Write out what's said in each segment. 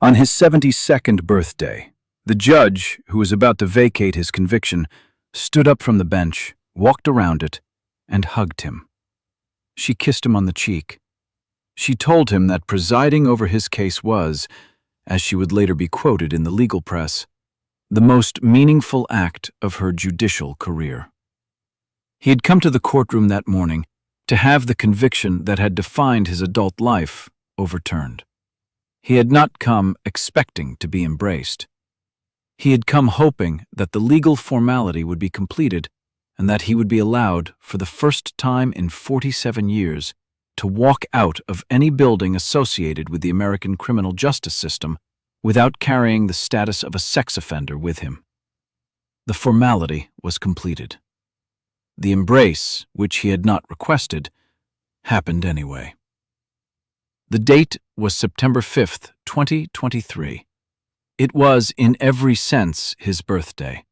On his 72nd birthday, the judge, who was about to vacate his conviction, stood up from the bench, walked around it, and hugged him. She kissed him on the cheek. She told him that presiding over his case was, as she would later be quoted in the legal press, the most meaningful act of her judicial career. He had come to the courtroom that morning to have the conviction that had defined his adult life overturned. He had not come expecting to be embraced. He had come hoping that the legal formality would be completed and that he would be allowed, for the first time in 47 years, to walk out of any building associated with the American criminal justice system without carrying the status of a sex offender with him. The formality was completed. The embrace, which he had not requested, happened anyway. The date was September 5th, 2023. It was, in every sense, his birthday.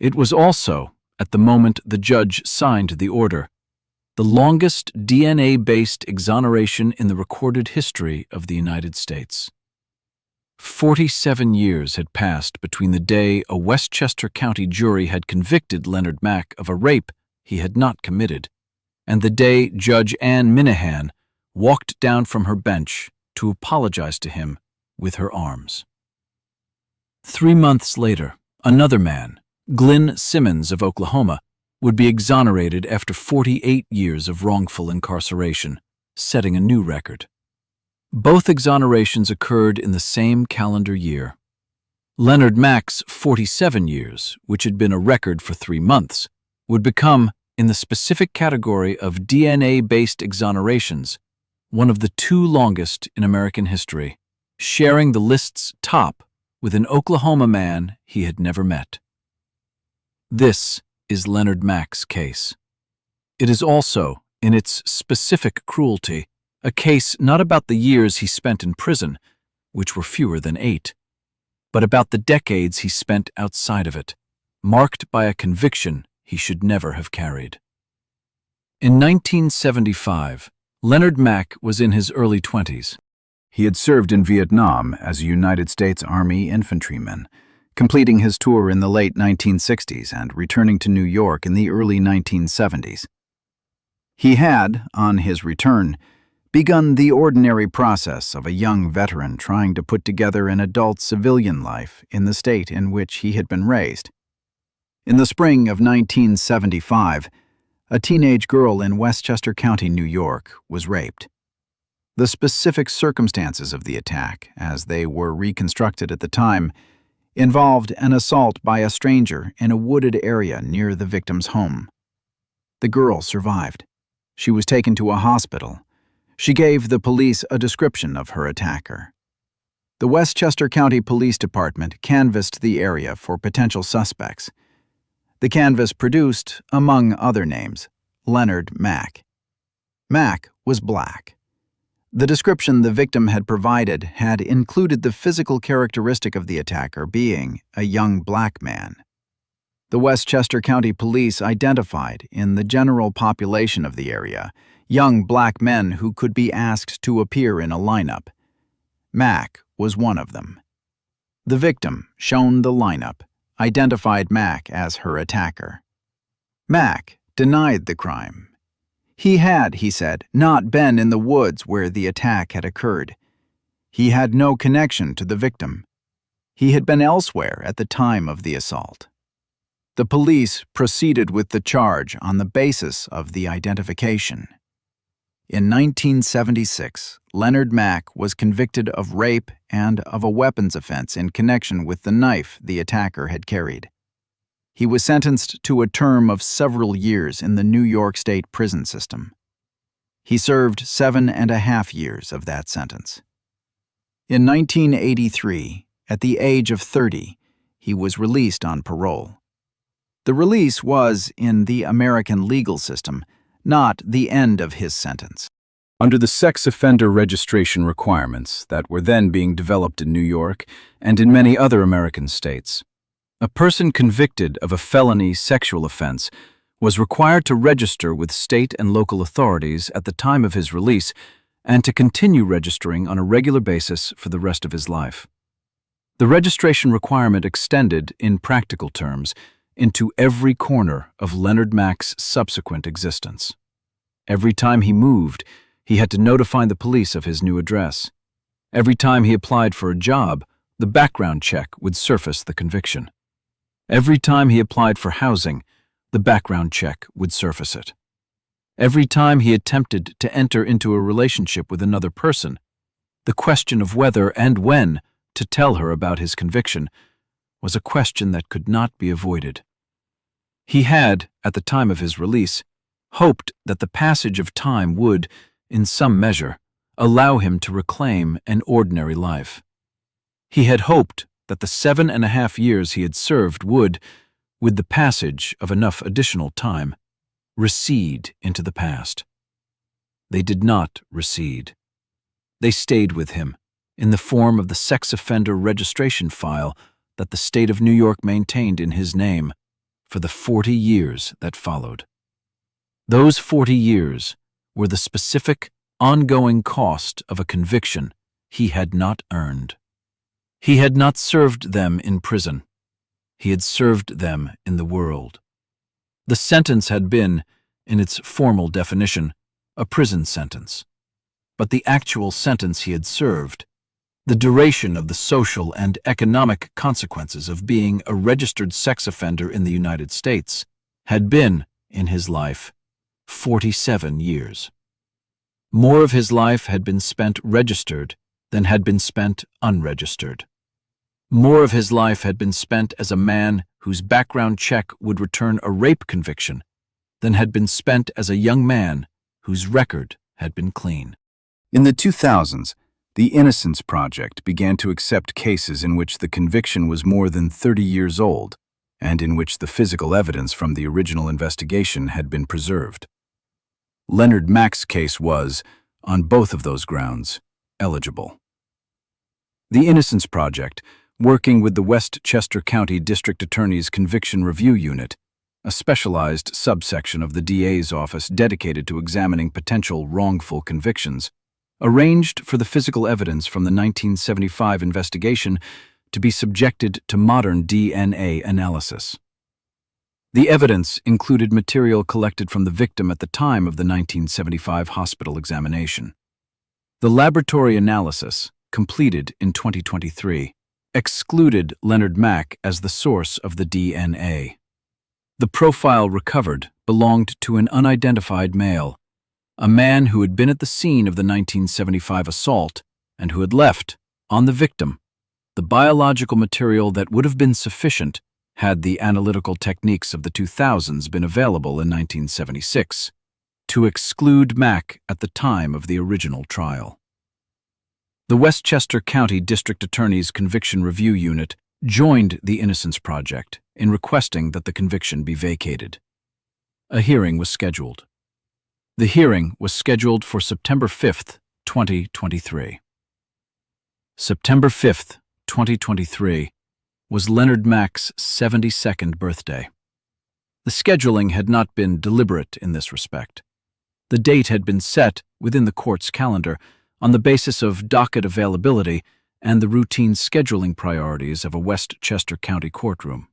It was also, at the moment the judge signed the order, the longest DNA-based exoneration in the recorded history of the United States. 47 years had passed between the day a Westchester County jury had convicted Leonard Mack of a rape he had not committed, and the day Judge Ann Minihan walked down from her bench to apologize to him with her arms. 3 months later, another man, Glynn Simmons of Oklahoma, would be exonerated after 48 years of wrongful incarceration, setting a new record. Both exonerations occurred in the same calendar year. Leonard Mack's 47 years, which had been a record for 3 months, would become, in the specific category of DNA-based exonerations, one of the 2 longest in American history, sharing the list's top with an Oklahoma man he had never met. This is Leonard Mack's case. It is also, in its specific cruelty, a case not about the years he spent in prison, which were fewer than 8, but about the decades he spent outside of it, marked by a conviction he should never have carried. In 1975, Leonard Mack was in his early 20s. He had served in Vietnam as a United States Army infantryman, completing his tour in the late 1960s and returning to New York in the early 1970s. He had, on his return, begun the ordinary process of a young veteran trying to put together an adult civilian life in the state in which he had been raised. In the spring of 1975, a teenage girl in Westchester County, New York, was raped. The specific circumstances of the attack, as they were reconstructed at the time, involved an assault by a stranger in a wooded area near the victim's home. The girl survived. She was taken to a hospital. She gave the police a description of her attacker. The Westchester County Police Department canvassed the area for potential suspects. The canvass produced, among other names, Leonard Mack. Mack was black. The description the victim had provided had included the physical characteristic of the attacker being a young black man. The Westchester County Police identified, in the general population of the area, young black men who could be asked to appear in a lineup. Mack was one of them. The victim, shown the lineup, identified Mack as her attacker. Mack denied the crime. He had, he said, not been in the woods where the attack had occurred. He had no connection to the victim. He had been elsewhere at the time of the assault. The police proceeded with the charge on the basis of the identification. In 1976, Leonard Mack was convicted of rape and of a weapons offense in connection with the knife the attacker had carried. He was sentenced to a term of several years in the New York State prison system. He served 7.5 years of that sentence. In 1983, at the age of 30, he was released on parole. The release was, in the American legal system, not the end of his sentence. Under the sex offender registration requirements that were then being developed in New York and in many other American states, a person convicted of a felony sexual offense was required to register with state and local authorities at the time of his release and to continue registering on a regular basis for the rest of his life. The registration requirement extended, in practical terms, into every corner of Leonard Mack's subsequent existence. Every time he moved, he had to notify the police of his new address. Every time he applied for a job, the background check would surface the conviction. Every time he applied for housing, the background check would surface it. Every time he attempted to enter into a relationship with another person, the question of whether and when to tell her about his conviction was a question that could not be avoided. He had, at the time of his release, hoped that the passage of time would, in some measure, allow him to reclaim an ordinary life. He had hoped that the 7.5 years he had served would, with the passage of enough additional time, recede into the past. They did not recede. They stayed with him, in the form of the sex offender registration file that the state of New York maintained in his name for the 40 years that followed. Those 40 years were the specific, ongoing cost of a conviction he had not earned. He had not served them in prison. He had served them in the world. The sentence had been, in its formal definition, a prison sentence. But the actual sentence he had served, the duration of the social and economic consequences of being a registered sex offender in the United States, had been, in his life, 47 years. More of his life had been spent registered than had been spent unregistered. More of his life had been spent as a man whose background check would return a rape conviction than had been spent as a young man whose record had been clean. In the 2000s, the Innocence Project began to accept cases in which the conviction was more than 30 years old and in which the physical evidence from the original investigation had been preserved. Leonard Mack's case was, on both of those grounds, eligible. The Innocence Project, working with the Westchester County District Attorney's Conviction Review Unit, a specialized subsection of the DA's office dedicated to examining potential wrongful convictions, arranged for the physical evidence from the 1975 investigation to be subjected to modern DNA analysis. The evidence included material collected from the victim at the time of the 1975 hospital examination. The laboratory analysis, completed in 2023, excluded Leonard Mack as the source of the DNA. The profile recovered belonged to an unidentified male, a man who had been at the scene of the 1975 assault and who had left, on the victim, the biological material that would have been sufficient had the analytical techniques of the 2000s been available in 1976, to exclude Mack at the time of the original trial. The Westchester County District Attorney's Conviction Review Unit joined the Innocence Project in requesting that the conviction be vacated. A hearing was scheduled. The hearing was scheduled for September 5, 2023. September 5, 2023, was Leonard Mack's 72nd birthday. The scheduling had not been deliberate in this respect. The date had been set within the court's calendar on the basis of docket availability and the routine scheduling priorities of a Westchester County courtroom.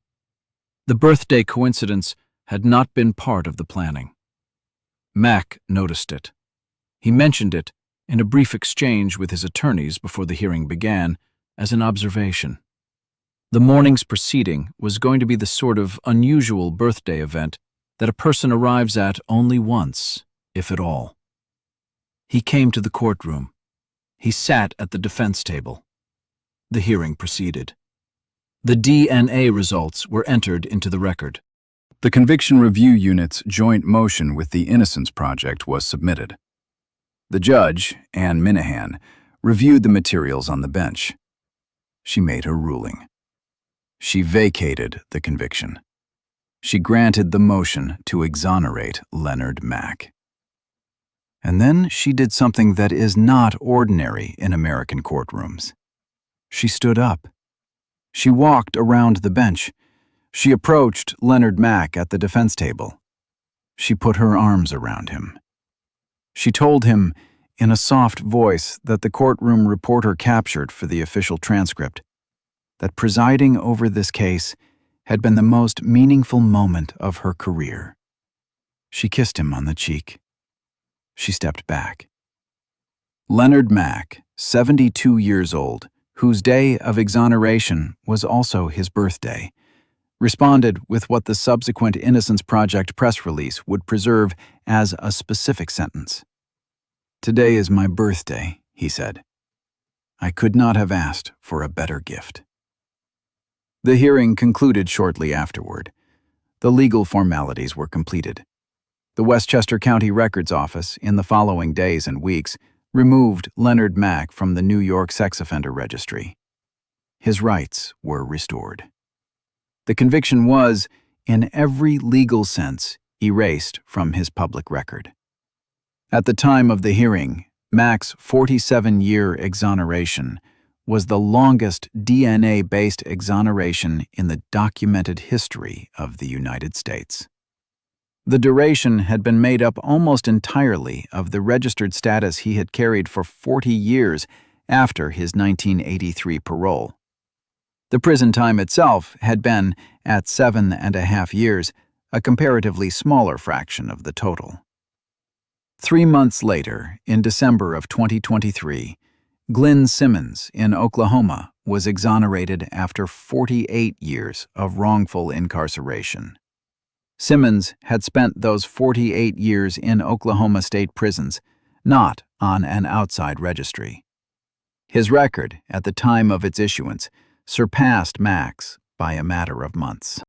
The birthday coincidence had not been part of the planning. Mack noticed it. He mentioned it in a brief exchange with his attorneys before the hearing began as an observation. The morning's proceeding was going to be the sort of unusual birthday event that a person arrives at only once, if at all. He came to the courtroom. He sat at the defense table. The hearing proceeded. The DNA results were entered into the record. The Conviction Review Unit's joint motion with the Innocence Project was submitted. The judge, Ann Minihan, reviewed the materials on the bench. She made her ruling. She vacated the conviction. She granted the motion to exonerate Leonard Mack. And then she did something that is not ordinary in American courtrooms. She stood up. She walked around the bench. She approached Leonard Mack at the defense table. She put her arms around him. She told him, in a soft voice that the courtroom reporter captured for the official transcript, that presiding over this case had been the most meaningful moment of her career. She kissed him on the cheek. She stepped back. Leonard Mack, 72 years old, whose day of exoneration was also his birthday, responded with what the subsequent Innocence Project press release would preserve as a specific sentence. "Today is my birthday," he said. "I could not have asked for a better gift." The hearing concluded shortly afterward. The legal formalities were completed. The Westchester County Records Office, in the following days and weeks, removed Leonard Mack from the New York Sex Offender Registry. His rights were restored. The conviction was, in every legal sense, erased from his public record. At the time of the hearing, Mack's 47-year exoneration was the longest DNA-based exoneration in the documented history of the United States. The duration had been made up almost entirely of the registered status he had carried for 40 years after his 1983 parole. The prison time itself had been, at 7.5 years, a comparatively smaller fraction of the total. 3 months later, in December of 2023, Glenn Simmons in Oklahoma was exonerated after 48 years of wrongful incarceration. Simmons had spent those 48 years in Oklahoma state prisons, not on an outside registry. His record, at the time of its issuance, surpassed Mack's by a matter of months.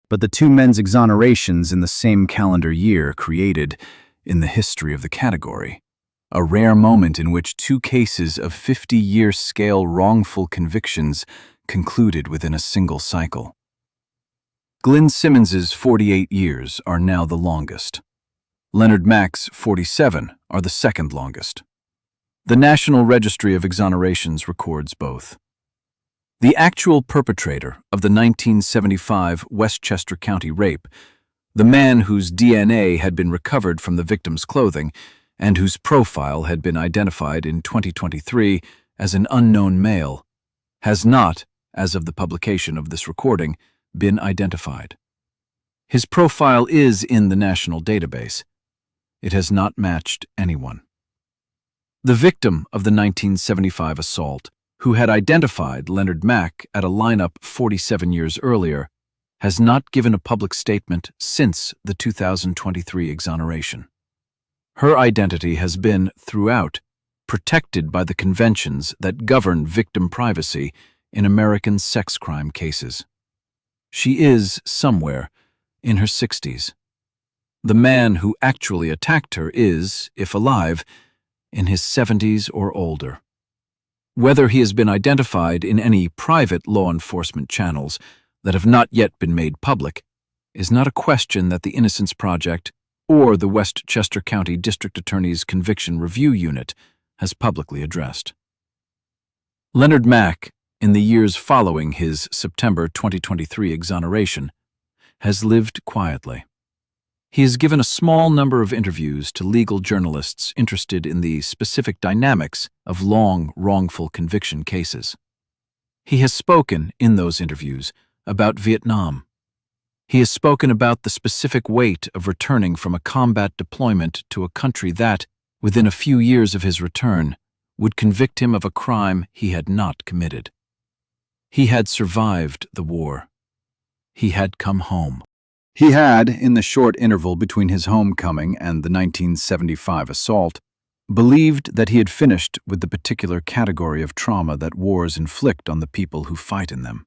But the two men's exonerations in the same calendar year created, in the history of the category, a rare moment in which two cases of 50-year scale wrongful convictions concluded within a single cycle. Glenn Simmons's 48 years are now the longest. Leonard Mack's 47 are the second longest. The National Registry of Exonerations records both. The actual perpetrator of the 1975 Westchester County rape, the man whose DNA had been recovered from the victim's clothing and whose profile had been identified in 2023 as an unknown male, has not, as of the publication of this recording, been identified. His profile is in the national database. It has not matched anyone. The victim of the 1975 assault, who had identified Leonard Mack at a lineup 47 years earlier, has not given a public statement since the 2023 exoneration. Her identity has been, throughout, protected by the conventions that govern victim privacy in American sex crime cases. She is, somewhere, in her 60s. The man who actually attacked her is, if alive, in his 70s or older. Whether he has been identified in any private law enforcement channels that have not yet been made public is not a question that the Innocence Project or the Westchester County District Attorney's Conviction Review Unit has publicly addressed. Leonard Mack, in the years following his September 2023 exoneration, has lived quietly. He has given a small number of interviews to legal journalists interested in the specific dynamics of long, wrongful conviction cases. He has spoken, in those interviews, about Vietnam. He has spoken about the specific weight of returning from a combat deployment to a country that, within a few years of his return, would convict him of a crime he had not committed. He had survived the war. He had come home. He had, in the short interval between his homecoming and the 1975 assault, believed that he had finished with the particular category of trauma that wars inflict on the people who fight in them.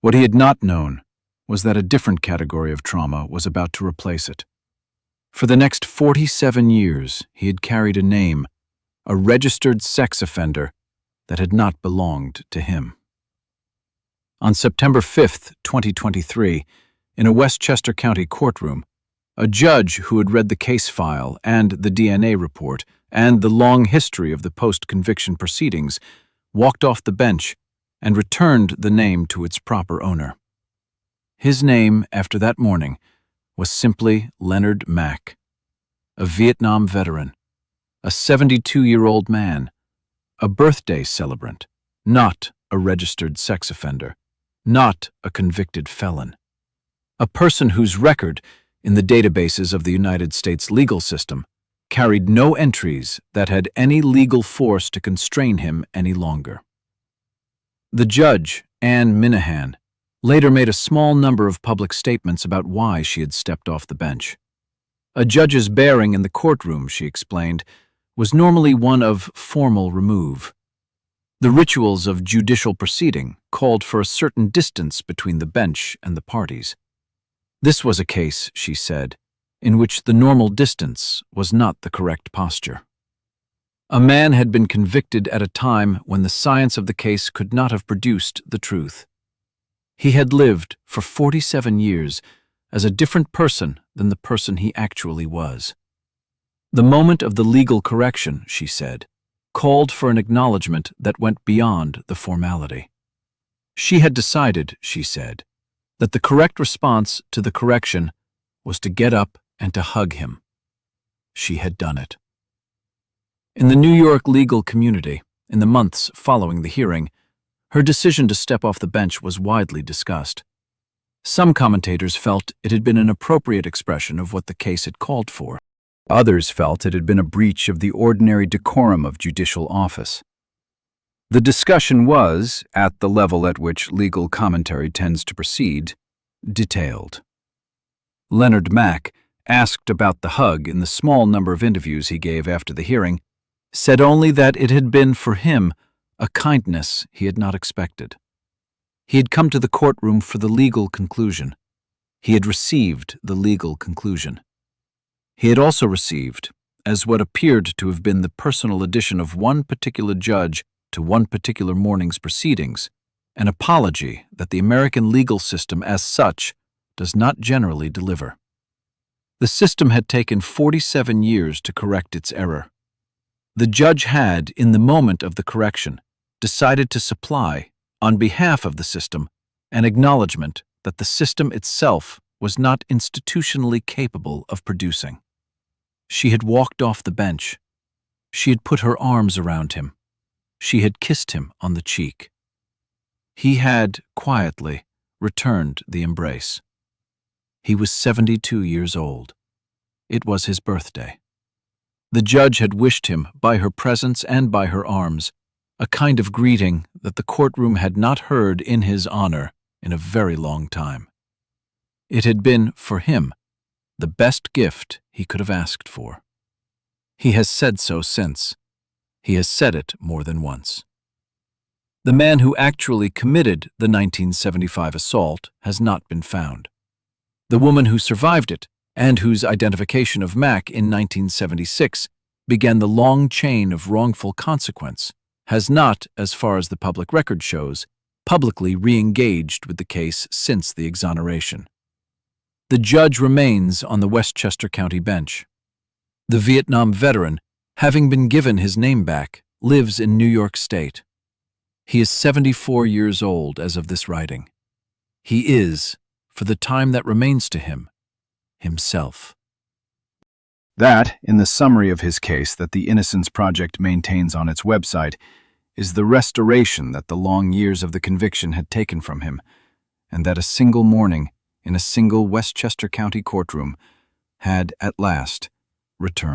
What he had not known was that a different category of trauma was about to replace it. For the next 47 years, he had carried a name, a registered sex offender that had not belonged to him. On September 5, 2023, in a Westchester County courtroom, a judge who had read the case file and the DNA report and the long history of the post-conviction proceedings walked off the bench and returned the name to its proper owner. His name, after that morning, was simply Leonard Mack, a Vietnam veteran, a 72-year-old man, a birthday celebrant, not a registered sex offender, not a convicted felon. A person whose record, in the databases of the United States legal system, carried no entries that had any legal force to constrain him any longer. The judge, Ann Minihan, later made a small number of public statements about why she had stepped off the bench. A judge's bearing in the courtroom, she explained, was normally one of formal remove. The rituals of judicial proceeding called for a certain distance between the bench and the parties. This was a case, she said, in which the normal distance was not the correct posture. A man had been convicted at a time when the science of the case could not have produced the truth. He had lived for 47 years as a different person than the person he actually was. The moment of the legal correction, she said, called for an acknowledgement that went beyond the formality. She had decided, she said, that the correct response to the correction was to get up and to hug him. She had done it. In the New York legal community, in the months following the hearing, her decision to step off the bench was widely discussed. Some commentators felt it had been an appropriate expression of what the case had called for. Others felt it had been a breach of the ordinary decorum of judicial office. The discussion was, at the level at which legal commentary tends to proceed, detailed. Leonard Mack, asked about the hug in the small number of interviews he gave after the hearing, said only that it had been for him a kindness he had not expected. He had come to the courtroom for the legal conclusion. He had received the legal conclusion. He had also received, as what appeared to have been the personal addition of one particular judge to one particular morning's proceedings, an apology that the American legal system as such does not generally deliver. The system had taken 47 years to correct its error. The judge had, in the moment of the correction, decided to supply, on behalf of the system, an acknowledgement that the system itself was not institutionally capable of producing. She had walked off the bench. She had put her arms around him. She had kissed him on the cheek. He had, quietly, returned the embrace. He was 72 years old. It was his birthday. The judge had wished him, by her presence and by her arms, a kind of greeting that the courtroom had not heard in his honor in a very long time. It had been, for him, the best gift he could have asked for. He has said so since. He has said it more than once. The man who actually committed the 1975 assault has not been found. The woman who survived it, and whose identification of Mack in 1976 began the long chain of wrongful consequence, has not, as far as the public record shows, publicly re-engaged with the case since the exoneration. The judge remains on the Westchester County bench. The Vietnam veteran, having been given his name back, lives in New York State. He is 74 years old as of this writing. He is, for the time that remains to him, himself. That, in the summary of his case that the Innocence Project maintains on its website, is the restoration that the long years of the conviction had taken from him, and that a single morning, in a single Westchester County courtroom, had, at last, returned.